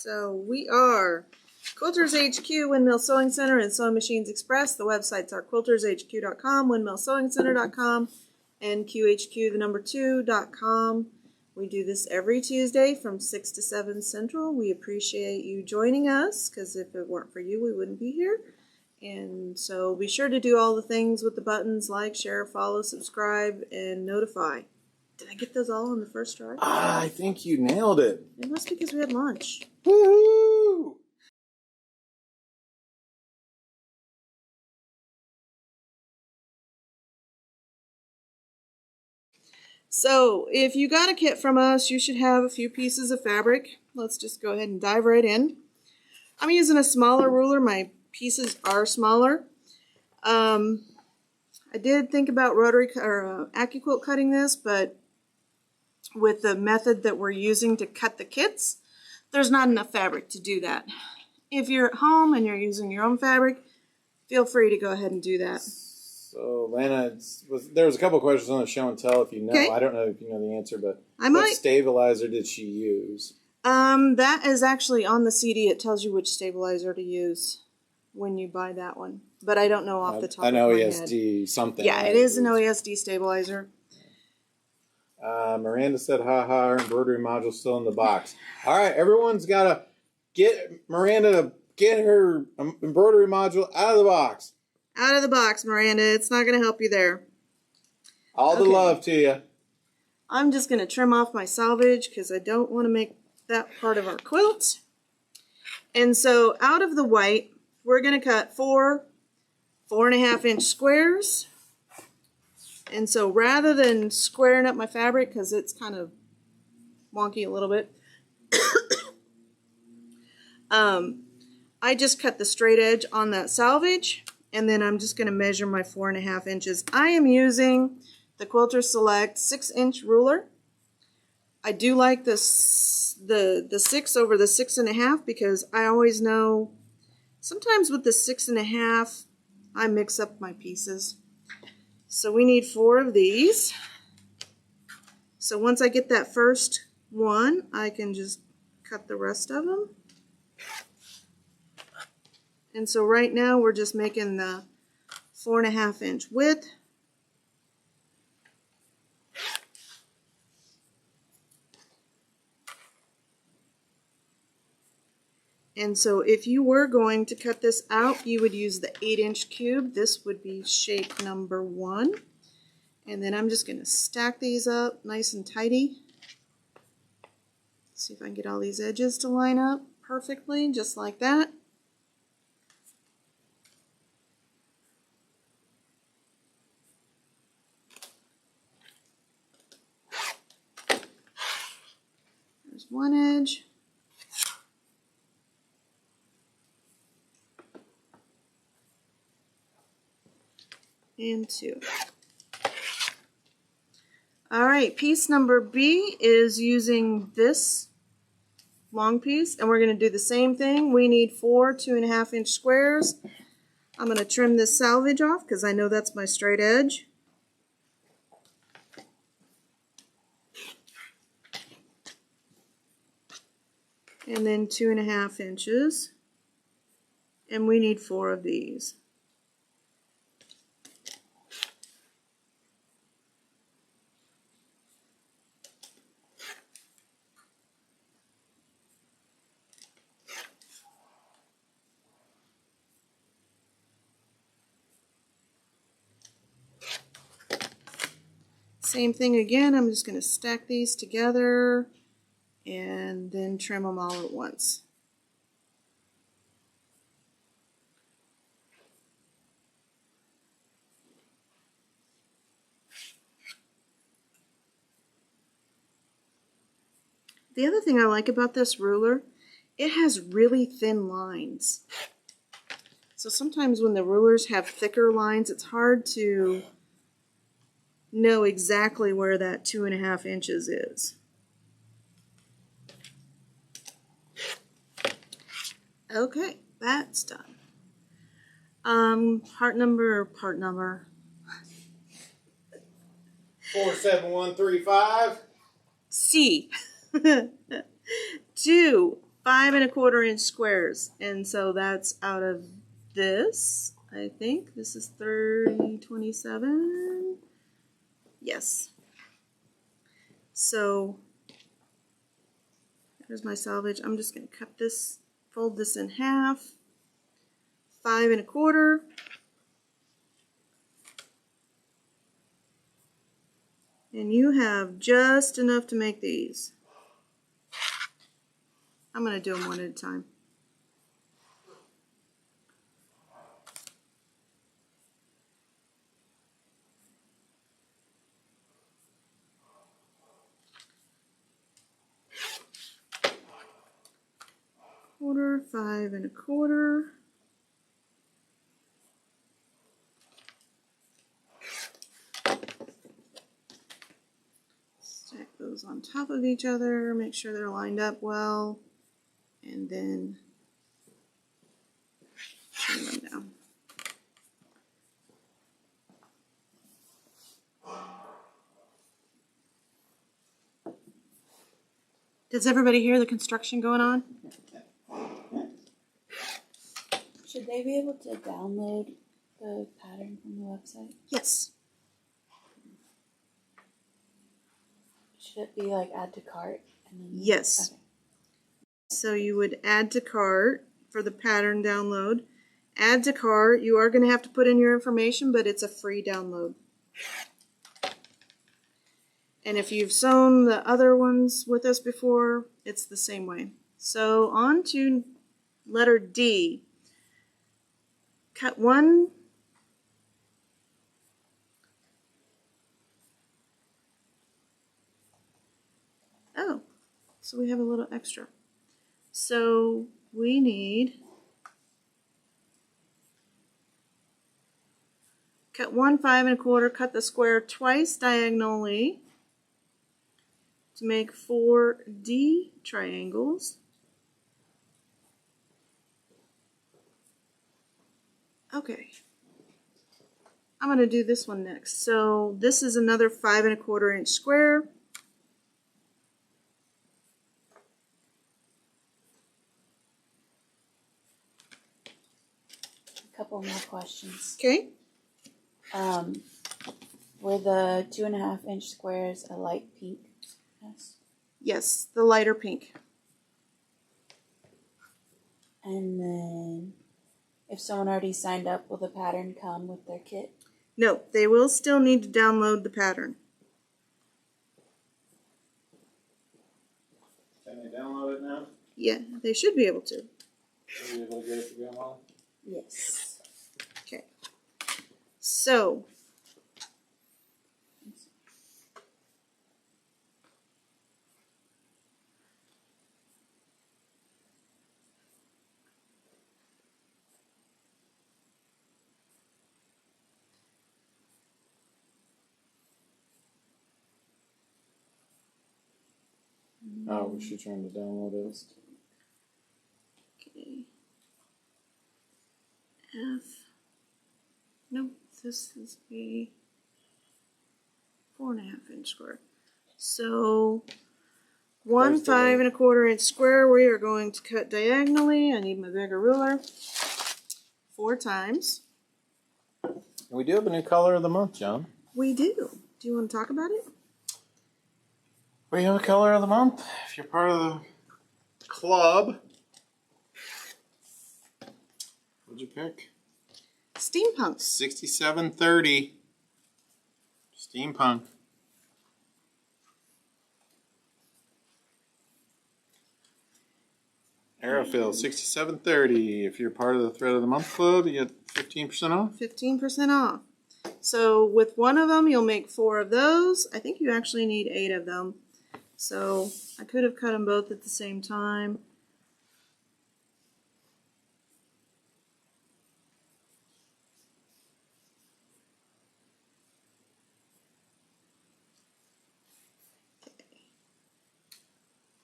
So we are Quilters HQ, Windmill Sewing Center, and Sewing Machines Express. The websites are quiltershq.com, windmillsewingcenter.com, and qhq2.com. We do this every Tuesday from 6 to 7 Central. We appreciate you joining us, because if it weren't for you, we wouldn't be here. And so be sure to do all the things with the buttons, like, share, follow, subscribe, and notify. Did I get those all on the first try? I think you nailed it. It must be because we had lunch. Woohoo! So if you got a kit from us, you should have a few pieces of fabric. Let's just go ahead and dive right in. I'm using a smaller ruler. My pieces are smaller. I did think about rotary or AccuQuilt cutting this, but with the method that we're using to cut the kits, there's not enough fabric to do that. If you're at home and you're using your own fabric, feel free to go ahead and do that. So, Lana, there was a couple questions on the show and tell if you know. Okay. I don't know if you know the answer, but I might. what stabilizer did she use? That is actually on the CD. It tells you which stabilizer to use when you buy that one. But I don't know off the top of my head. An OESD something. Yeah, it is an OESD stabilizer. Miranda said, haha, her embroidery module's still in the box. All right, everyone's got to get Miranda to get her embroidery module out of the box. Out of the box, Miranda. It's not going to help you there. All the love to you. I'm just going to trim off my salvage because I don't want to make that part of our quilt. And so out of the white, we're going to cut 4.5 inch squares. And so rather than squaring up my fabric, because it's kind of wonky a little bit, I just cut the straight edge on that salvage, and then I'm just going to measure my 4.5 inches. I am using the Quilter Select 6-inch ruler. I do like the 6 over the 6.5 because I always know sometimes with the 6.5 I mix up my pieces. So we need 4 of these. So once I get that first one, I can just cut the rest of them. And so right now we're just making the 4.5 inch width. And so if you were going to cut this out, you would use the 8-inch cube. This would be shape number 1. And then I'm just going to stack these up nice and tidy. See if I can get all these edges to line up perfectly, just like that. There's one edge. And 2. Alright, piece number B is using this long piece, and we're going to do the same thing. We need 4 2.5 inch squares. I'm going to trim this salvage off because I know that's my straight edge. And then 2.5 inches. And we need 4 of these. Same thing again, I'm just going to stack these together and then trim them all at once. The other thing I like about this ruler, it has really thin lines. So sometimes when the rulers have thicker lines, it's hard to know exactly where that 2.5 inches is. Okay, that's done. Part number. 47135. C. 2 5 1/4 inch squares. And so that's out of this. I think this is 30/27. Yes. So here's my salvage. I'm just going to cut this, fold this in half. 5 1/4. And you have just enough to make these. I'm going to do them one at a time. Quarter, 5 1/4. Stack those on top of each other, make sure they're lined up well, and then turn them down. Does everybody hear the construction going on? Should they be able to download the pattern from the website? Yes. Should it be like add to cart? And then Yes. Okay. So you would add to cart for the pattern download. Add to cart, you are going to have to put in your information, but it's a free download. And if you've sewn the other ones with us before, it's the same way. So on to letter D. Cut one. Oh, so we have a little extra. So we need cut 1 5 1/4, cut the square twice diagonally to make 4 D triangles. Okay. I'm going to do this one next. So this is another 5 1/4 inch square. A couple more questions. Okay. Were the 2.5 inch squares a light pink? Yes. Yes, the lighter pink. And then, if someone already signed up, will the pattern come with their kit? No, they will still need to download the pattern. Can they download it now? Yeah, they should be able to. Are you able to get it to Grandma? Yes. Okay. So, Oh, was she trying to download it? okay. F. Nope, this is a 4 1/2 inch square. So, 1 There's the 5 link. 1/4 inch square we are going to cut diagonally. I need my bigger ruler. 4 times. We do have a new color of the month, John. We do. Do you want to talk about it? We have a color of the month. If you're part of the club, what'd you pick? Steampunk. 6730. Steampunk. Aerofill 6730. If you're part of the Thread of the Month Club, you get 15% off. 15% off. So with one of them, you'll make 4 of those. I think you actually need 8 of them. So I could have cut them both at the same time.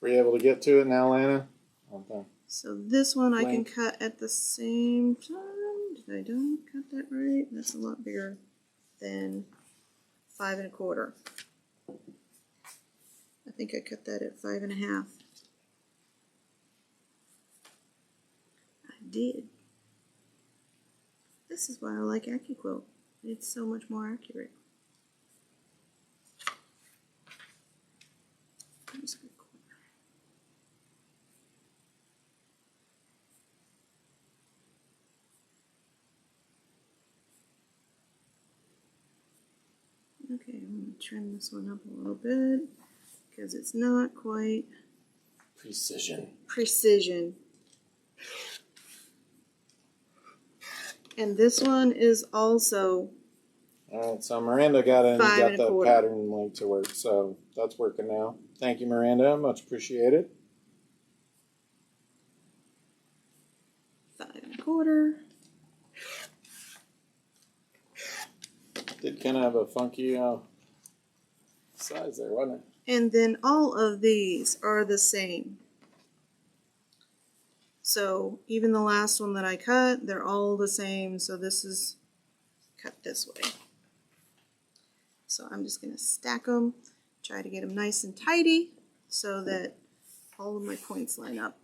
Were you able to get to it now, Lana? Okay. So this one I can Link. cut at the same time. Did I don't cut that right? That's a lot bigger than 5 1/4. I think I cut that at 5 1/2. did. This is why I like AccuQuilt. It's so much more accurate. There's a good corner. Okay, I'm going to trim this one up a little bit because it's not quite precision. And this one is also All right, so Miranda got in and 5 got and a the quarter. pattern link to work, so that's working now. Thank you, Miranda. Much appreciated. 5 and a quarter. Did kind of have a funky size there, wasn't it? And then all of these are the same. So even the last one that I cut, they're all the same. So this is cut this way. So I'm just going to stack them, try to get them nice and tidy so that all of my points line up.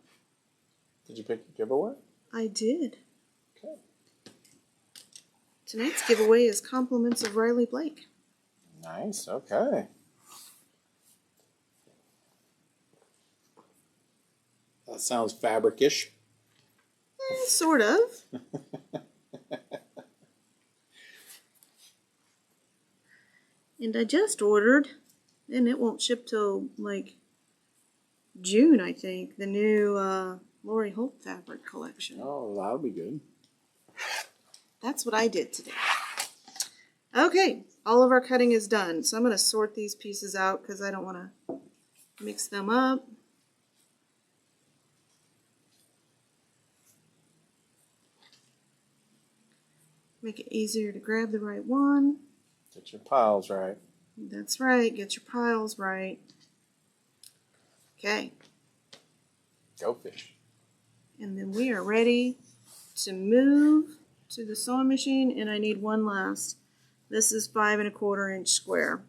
Did you pick your giveaway? I did. Okay. Tonight's giveaway is compliments of Riley Blake. Nice, okay. That sounds fabric-ish. Sort of. And I just ordered, and it won't ship till like June, I think, the new Lori Holt fabric collection. Oh, that'll be good. That's what I did today. Okay, all of our cutting is done. So I'm going to sort these pieces out because I don't want to mix them up. Make it easier to grab the right one. Get your piles right. That's right, get your piles right. Okay, Go fish. and then we are ready to move to the sewing machine, and I need one last. This is 5 1/4 inch square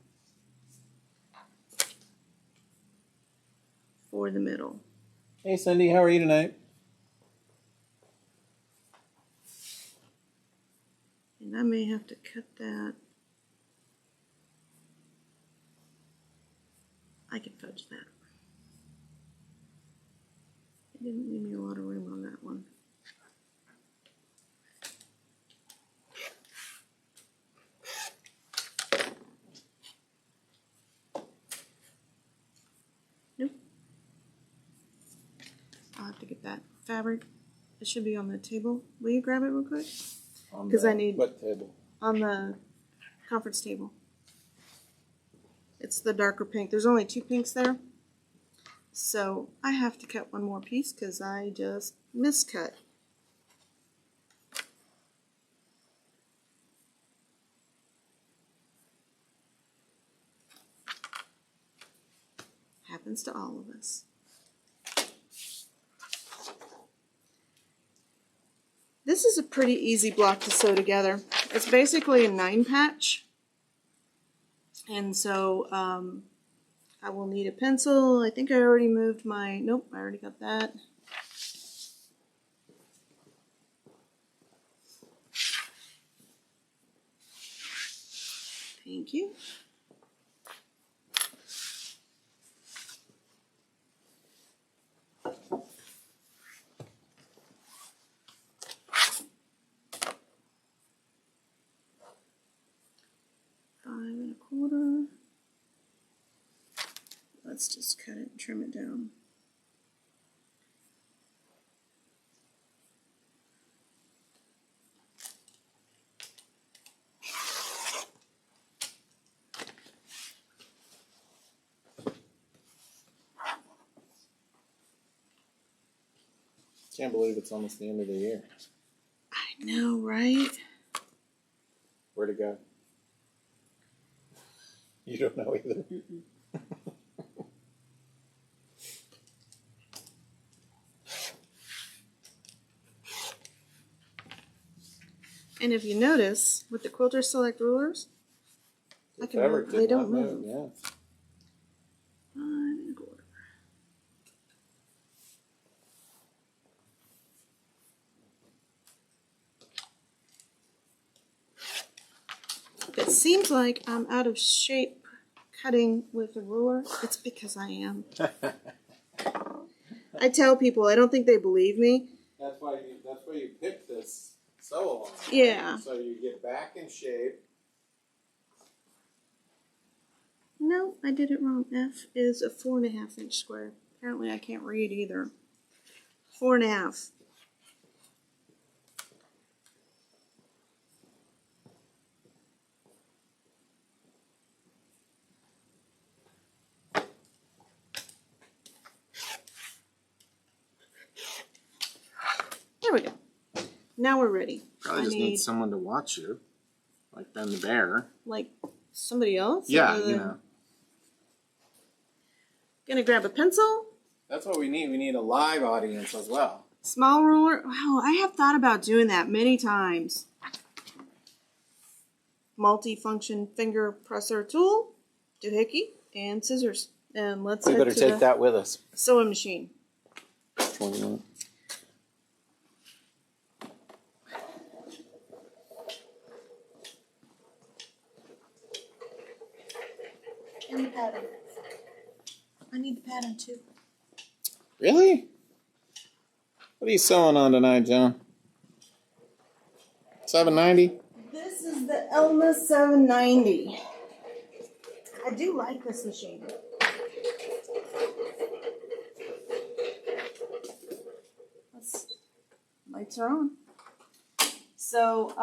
for the middle. Hey, Cindy, how are you tonight? And I may have to cut that. I can fudge that. It didn't leave me a lot of room on that one. Nope. I'll have to get that fabric. It should be on the table. Will you grab it real quick? Because I need what table? on the conference table. It's the darker pink. There's only 2 pinks there. So I have to cut one more piece because I just miscut. Happens to all of us. This is a pretty easy block to sew together. It's basically a 9 patch. And so I will need a pencil. I think I already moved my, nope, I already got that. Thank you. Five and a quarter. Let's just cut it and trim it down. Can't believe it's almost the end of the year. I know, right? Where'd it go? You don't know either. And if you notice, with the Quilter Select rulers, The I can fabric move. did They not don't move. Yeah. 5 and a quarter. seems like I'm out of shape cutting with a ruler. It's because I am. I tell people, I don't think they believe me. That's why you picked this sew along. Yeah. So you get back in shape. No, I did it wrong. F is a 4.5 inch square. Apparently I can't read either. 4.5. There we go. Now we're ready. Probably just need someone to watch you, like Ben the Bear. Like somebody else? Yeah, you know. Gonna grab a pencil. That's what we need. We need a live audience as well. Small ruler. Wow, I have thought about doing that many times. Multi-function finger presser tool, doohickey, and scissors. And let's We head better to take the that with us. sewing machine. 20 minutes. And the pattern. I need the pattern too. Really? What are you sewing on tonight, John? 790? This is the Elma 790. I do like this machine. Lights are on. So,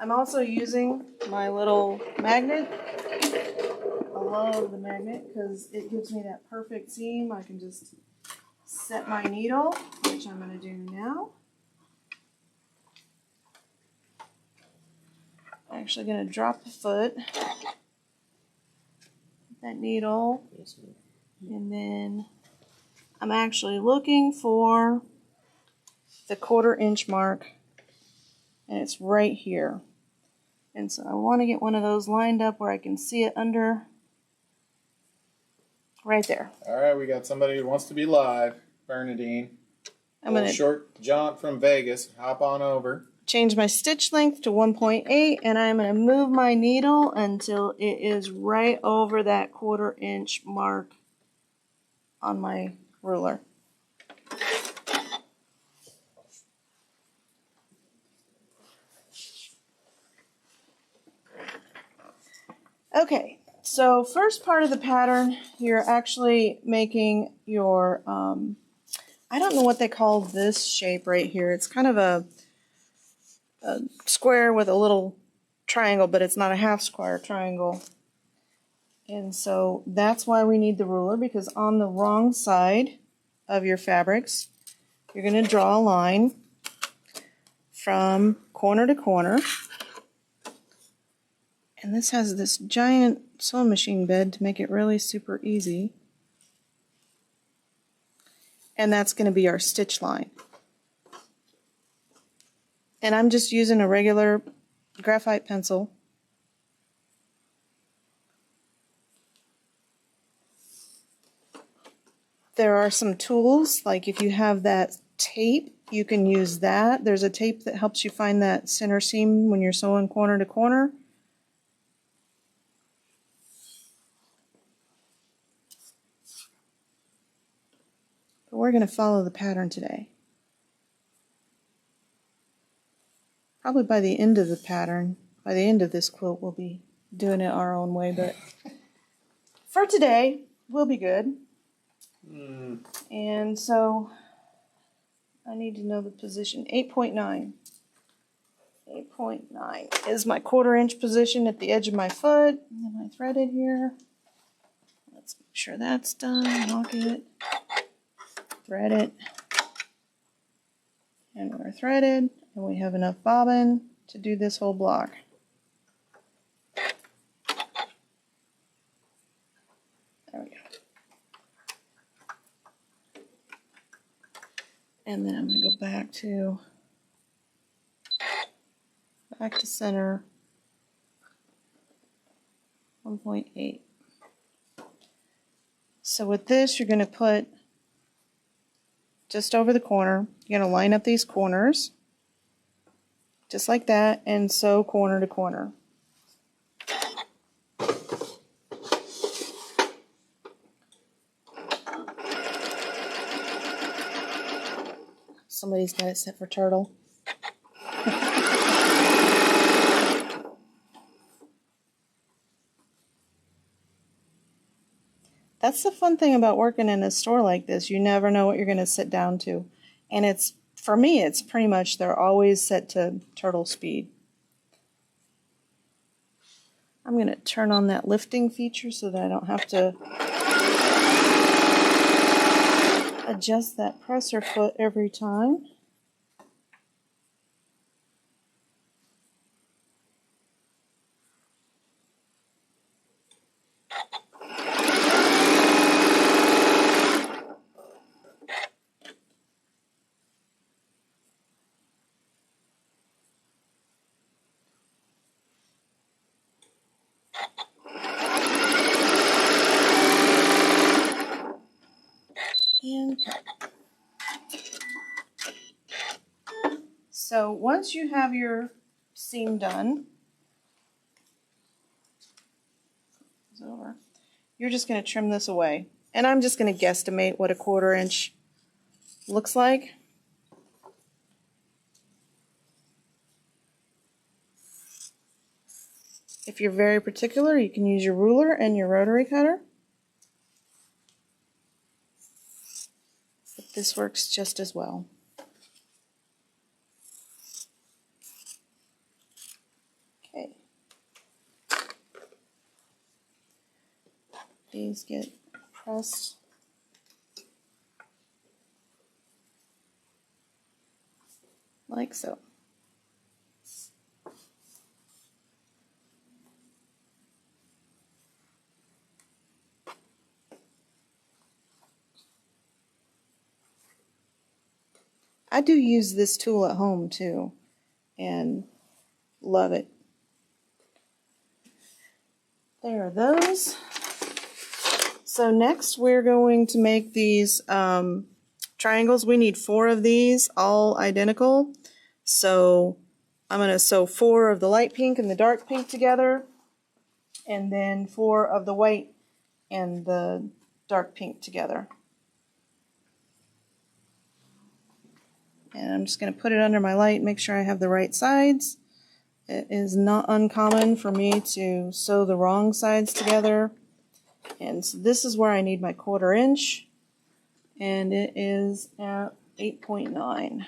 I'm also using my little magnet. I love the magnet because it gives me that perfect seam. I can just set my needle, which I'm going to do now. I'm actually going to drop the foot, that needle, and then I'm actually looking for the 1/4 inch mark, and it's right here. And so I want to get one of those lined up where I can see it under, right there. All right, we got somebody who wants to be live. Bernadine. I'm going to short jaunt from Vegas. Hop on over. change my stitch length to 1.8, and I'm going to move my needle until it is right over that 1/4 inch mark on my ruler. Okay, so first part of the pattern, you're actually making your, I don't know what they call this shape right here. It's kind of a square with a little triangle, but it's not a half square triangle. And so that's why we need the ruler, because on the wrong side of your fabrics, you're going to draw a line from corner to corner. And this has this giant sewing machine bed to make it really super easy. And that's going to be our stitch line. And I'm just using a regular graphite pencil. There are some tools, like if you have that tape, you can use that. There's a tape that helps you find that center seam when you're sewing corner to corner. But we're going to follow the pattern today. Probably by the end of the pattern, by the end of this quilt, we'll be doing it our own way, but for today, we'll be good. And so I need to know the position. 8.9. 8.9 is my 1/4 inch position at the edge of my foot. And then I threaded here. Let's make sure that's done. Lock it. Thread it. And we're threaded. And we have enough bobbin to do this whole block. There we go. And then I'm going to go back to center 1.8. So with this, you're going to put just over the corner. You're going to line up these corners. just like that, and sew corner to corner. Somebody's got it set for turtle. That's the fun thing about working in a store like this. You never know what you're going to sit down to. And it's, for me, it's pretty much they're always set to turtle speed. I'm going to turn on that lifting feature so that I don't have to adjust that presser foot every time. And cut. So once you have your seam done, you're just going to trim this away. And I'm just going to guesstimate what a 1/4 inch looks like. If you're very particular, you can use your ruler and your rotary cutter. But this works just as well. Okay. These get pressed like so. I do use this tool at home too, and love it. There are those. So next we're going to make these triangles. We need 4 of these, all identical. So I'm going to sew 4 of the light pink and the dark pink together, and then 4 of the white and the dark pink together. And I'm just going to put it under my light, make sure I have the right sides. It is not uncommon for me to sew the wrong sides together. And so this is where I need my 1/4 inch, and it is at 8.9.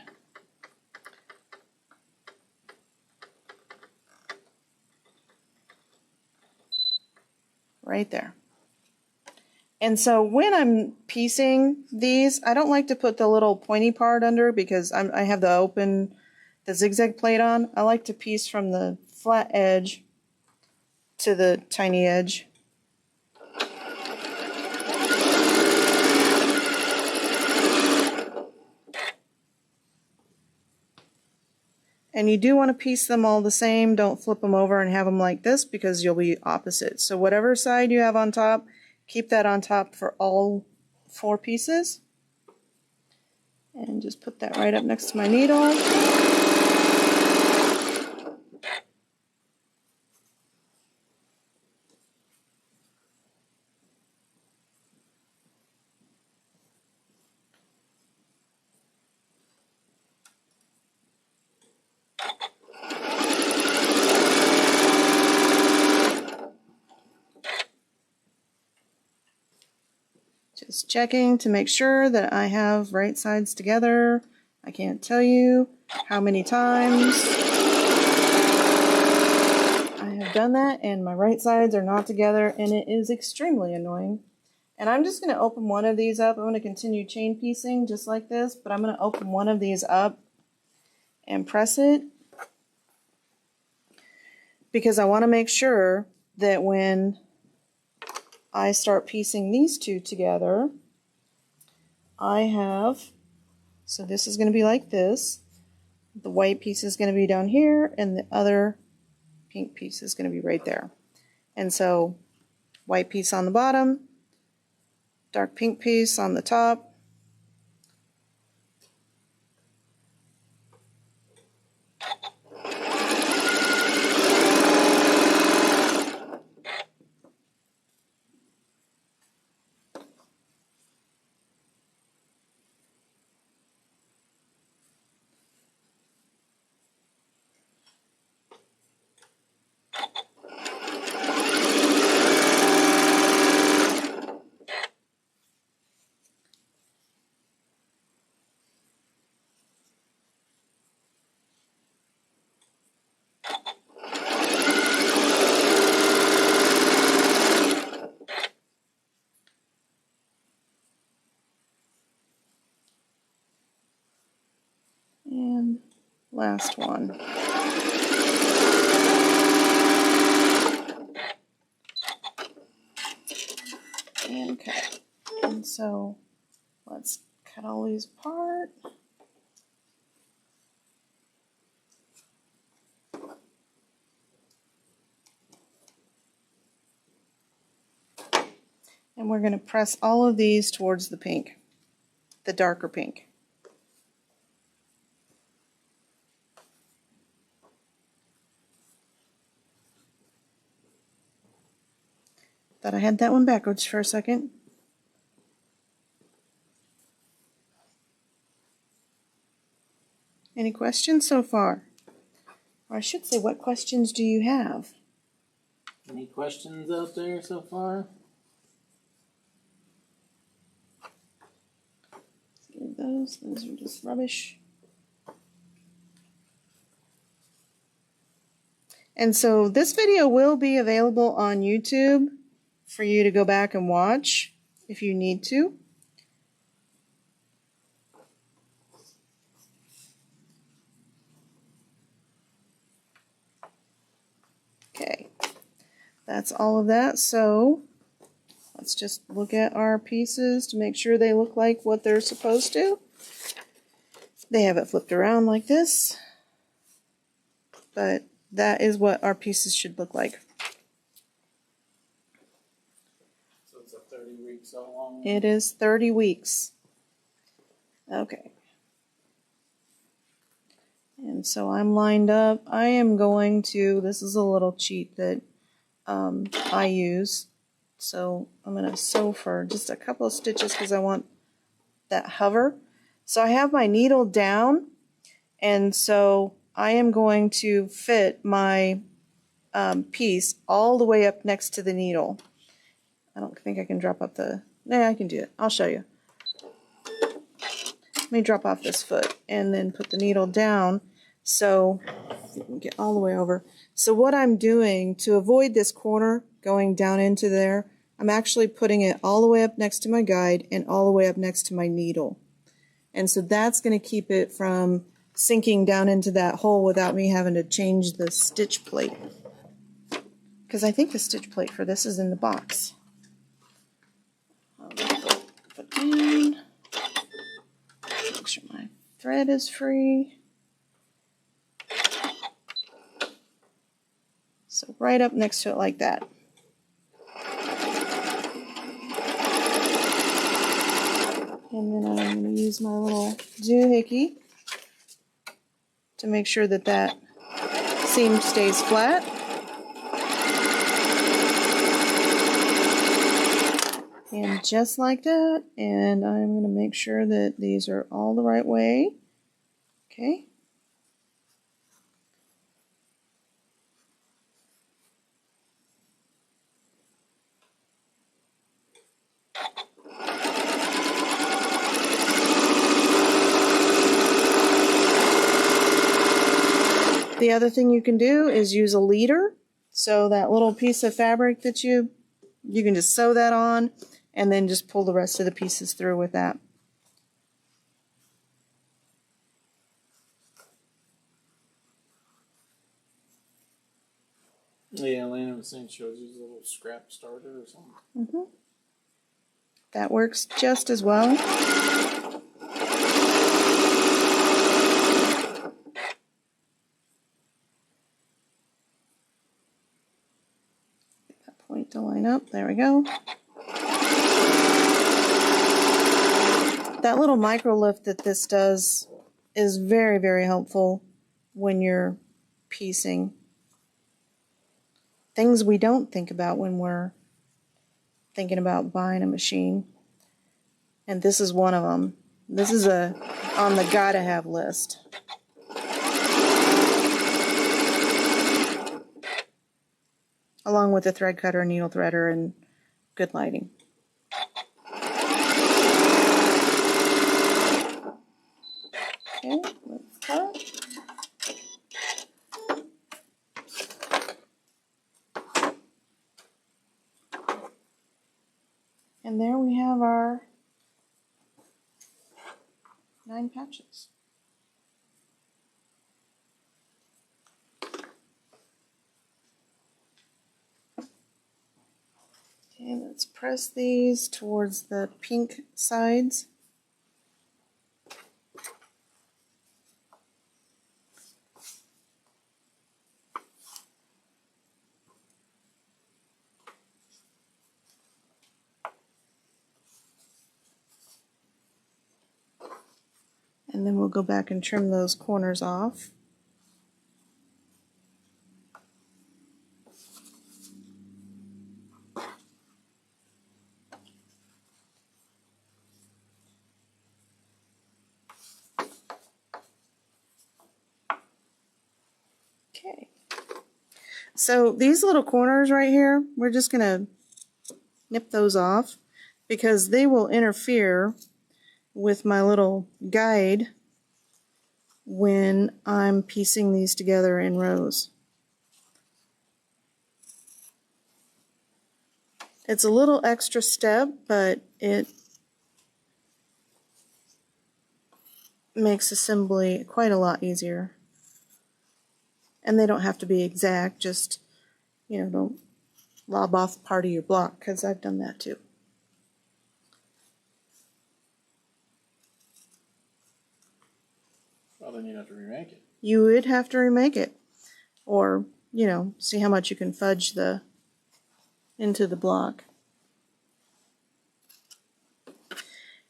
Right there. And so when I'm piecing these, I don't like to put the little pointy part under because I have the zigzag plate on. I like to piece from the flat edge to the tiny edge. And you do want to piece them all the same. Don't flip them over and have them like this because you'll be opposite. So whatever side you have on top, keep that on top for all 4 pieces. And just put that right up next to my needle. Just checking to make sure that I have right sides together. I can't tell you how many times I have done that and my right sides are not together, and it is extremely annoying. And I'm just going to open one of these up. I'm going to continue chain piecing just like this, but I'm going to open one of these up and press it because I want to make sure that when I start piecing these 2 together, I have, so this is going to be like this. The white piece is going to be down here, and the other pink piece is going to be right there. And so, white piece on the bottom, dark pink piece on the top. last one. And cut. And so let's cut all these apart. And we're going to press all of these towards the pink, the darker pink. Thought I had that one backwards for a second. Any questions so far? Or I should say, what questions do you have? Any questions out there so far? Get those are just rubbish. And so this video will be available on YouTube for you to go back and watch if you need to. Okay, that's all of that. So let's just look at our pieces to make sure they look like what they're supposed to. They have it flipped around like this, but that is what our pieces should look like. So it's a 30 weeks so long. It is 30 weeks. Okay. And so I'm lined up. I am going to, this is a little cheat that I use. So I'm going to sew for just a couple of stitches because I want that hover. So I have my needle down, and so I am going to fit my piece all the way up next to the needle. I don't think I can drop up the, I can do it. I'll show you. Let me drop off this foot and then put the needle down so you can get all the way over. So what I'm doing to avoid this corner going down into there, I'm actually putting it all the way up next to my guide and all the way up next to my needle. And so that's going to keep it from sinking down into that hole without me having to change the stitch plate. Because I think the stitch plate for this is in the box. I'll put down. Make sure my thread is free. So right up next to it like that. And then I'm going to use my little doohickey to make sure that that seam stays flat. And just like that, and I'm going to make sure that these are all the right way. Okay. The other thing you can do is use a leader. So that little piece of fabric that you can just sew that on and then just pull the rest of the pieces through with that. Yeah, Lana was saying she was using a little scrap starter or something. That works just as well. Point to line up. There we go. That little micro lift that this does is very, very helpful when you're piecing. Things we don't think about when we're thinking about buying a machine. And this is one of them. This is on the gotta have list. Along with the thread cutter, needle threader, and good lighting. Okay, let's cut. And there we have our 9 patches. let's press these towards the pink sides. And then we'll go back and trim those corners off. Okay. So these little corners right here, we're just going to nip those off because they will interfere with my little guide when I'm piecing these together in rows. It's a little extra step, but it makes assembly quite a lot easier. And they don't have to be exact, just, you know, don't lob off part of your block, because I've done that too. Well, then you'd have to remake it. You would have to remake it, or, you know, see how much you can fudge into the block.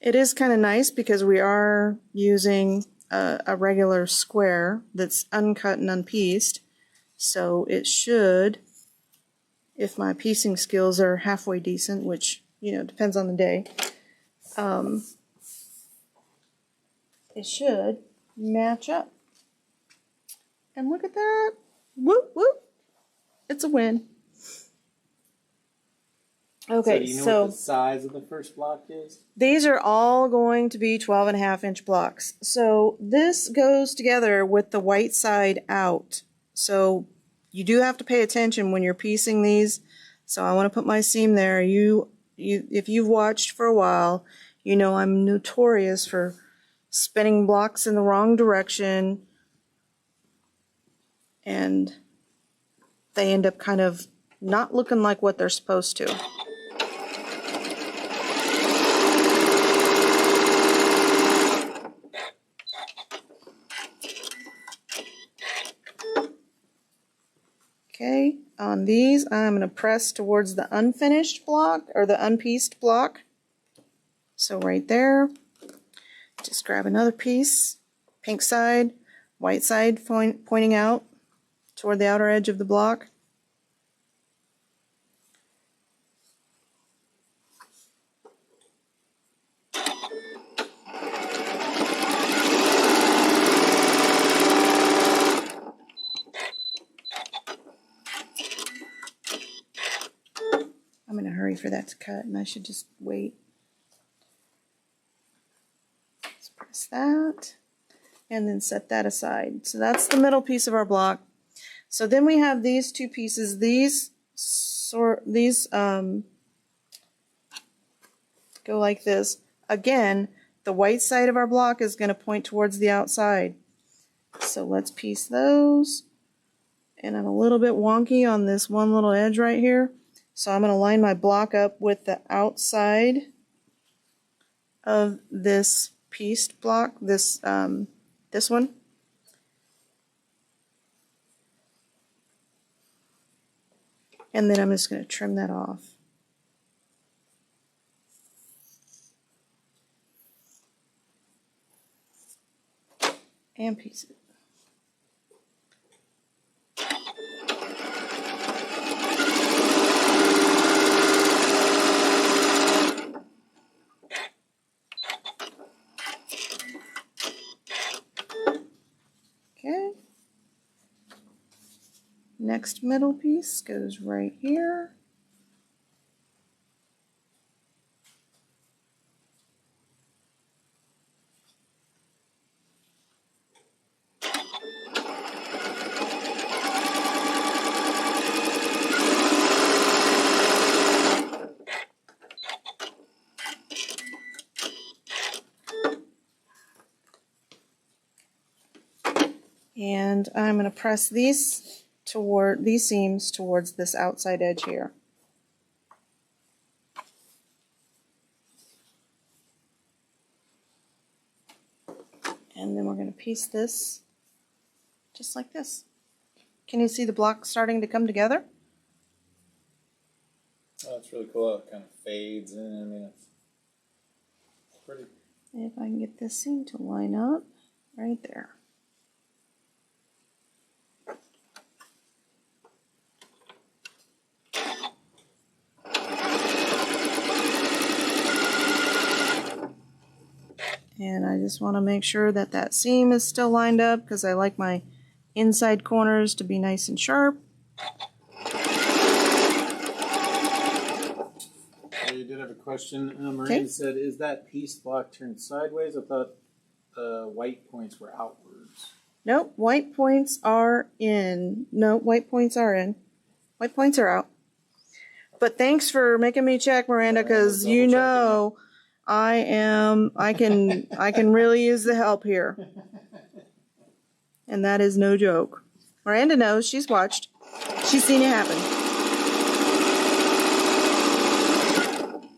It is kind of nice because we are using a regular square that's uncut and unpieced, so it should, if my piecing skills are halfway decent, which, you know, depends on the day, it should match up. And look at that. Whoop, whoop. It's a win. Okay, so do you know what the size of the first block is? These are all going to be 12.5-inch blocks. So this goes together with the white side out. So you do have to pay attention when you're piecing these. So I want to put my seam there. If you've watched for a while, you know I'm notorious for spinning blocks in the wrong direction, and they end up kind of not looking like what they're supposed to. Okay, on these I'm going to press towards the unfinished block, or the unpieced block. So right there, just grab another piece, pink side, white side pointing out toward the outer edge of the block. I'm in a hurry for that to cut, and I should just wait. Let's press that, and then set that aside. So that's the middle piece of our block. So then we have these two pieces. These go like this. Again, the white side of our block is going to point towards the outside. So let's piece those. And I'm a little bit wonky on this one little edge right here. So I'm going to line my block up with the outside of this pieced block, this one. And then I'm just going to trim that off. And piece it. Okay. Next middle piece goes right here. And I'm going to press these seams towards this outside edge here. And then we're going to piece this just like this. Can you see the block starting to come together? Oh, that's really cool. It kind of fades in. I mean, it's pretty. If I can get this seam to line up right there. And I just want to make sure that that seam is still lined up because I like my inside corners to be nice and sharp. You did have a question. Miranda said, is that piece block turned sideways? I thought the white points were outwards. Nope, white points are in. No, white points are in. White points are out. But thanks for making me check, Miranda, because you know I can really use the help here. And that is no joke. Miranda knows, she's watched. She's seen it happen.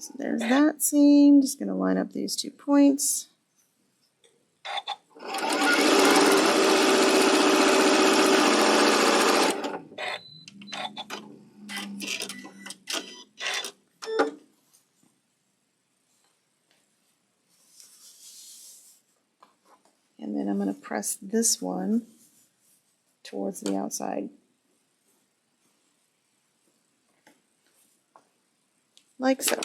So there's that seam. Just gonna line up these 2 points. And then I'm going to press this one towards the outside. Like so.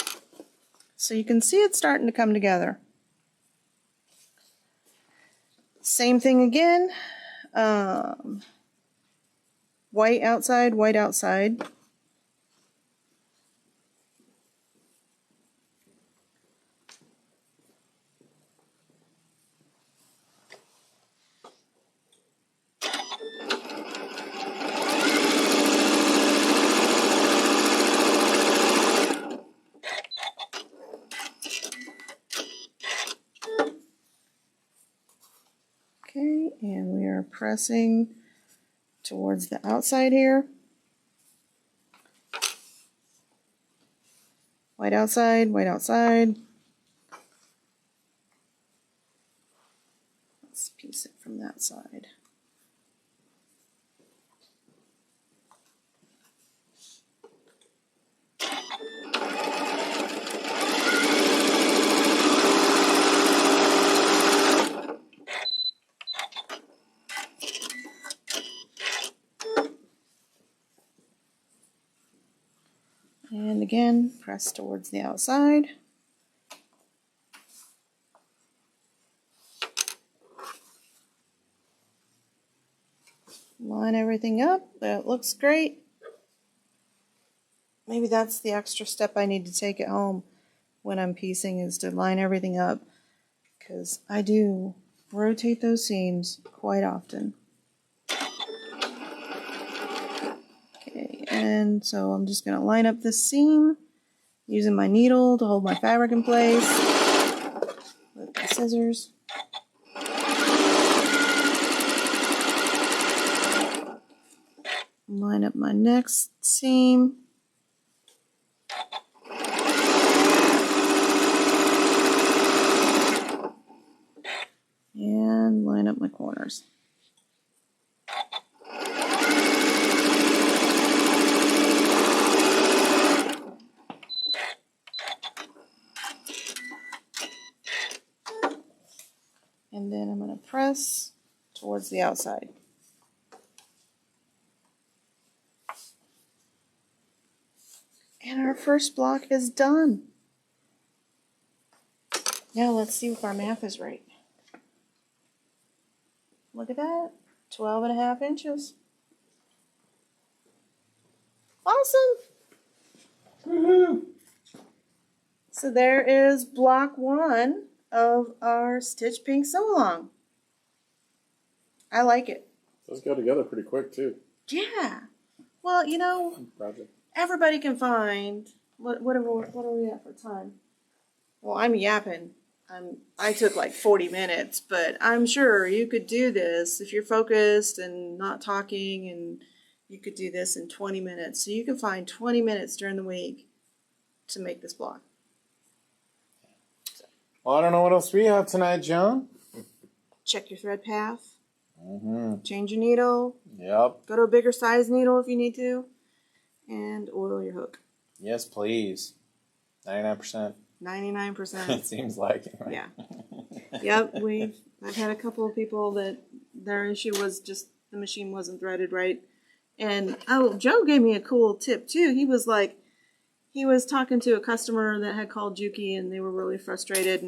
So you can see it starting to come together. Same thing again. White outside, white outside. Okay, and we are pressing towards the outside here. White outside, white outside. Let's piece it from that side. And again, press towards the outside. Line everything up. That looks great. Maybe that's the extra step I need to take at home when I'm piecing, is to line everything up, because I do rotate those seams quite often. Okay, and so I'm just going to line up this seam using my needle to hold my fabric in place with the scissors. Line up my next seam. And line up my corners. And then I'm going to press towards the outside. And our first block is done. Now let's see if our math is right. Look at that, 12.5 inches. Awesome. Woohoo! So there is block 1 of our Stitch Pink Sew Along. I like it. Those go together pretty quick too. Yeah. Well, you know, Project. everybody can find, what are we at for time? Well, I'm yapping. I took like 40 minutes, but I'm sure you could do this if you're focused and not talking, and you could do this in 20 minutes. So you can find 20 minutes during the week to make this block. Well, I don't know what else we have tonight, Joan. check your thread path, Mm-hmm. change your needle, Yep. go to a bigger size needle if you need to, and oil your hook. Yes, please. 99%. 99%. It seems like it. Right? Yeah. Yep. I've had a couple of people that their issue was just the machine wasn't threaded right. And Joe gave me a cool tip too. He was like, he was talking to a customer that had called Juki and they were really frustrated,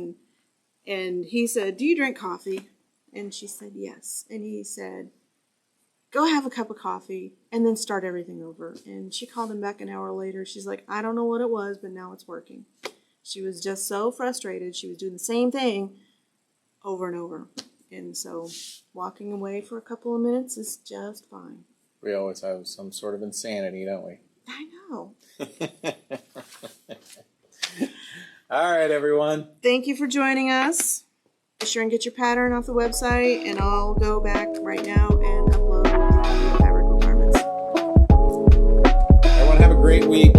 and he said, "Do you drink coffee?" And she said, "Yes." And he said, "Go have a cup of coffee and then start everything over." And she called him back an hour later. She's like, "I don't know what it was, but now it's working." She was just so frustrated. She was doing the same thing over and over. And so walking away for a couple of minutes is just fine. We always have some sort of insanity, don't we? I know. All right, everyone. Thank you for joining us. Be sure and get your pattern off the website, and I'll go back right now and upload the fabric requirements. Everyone have a great week.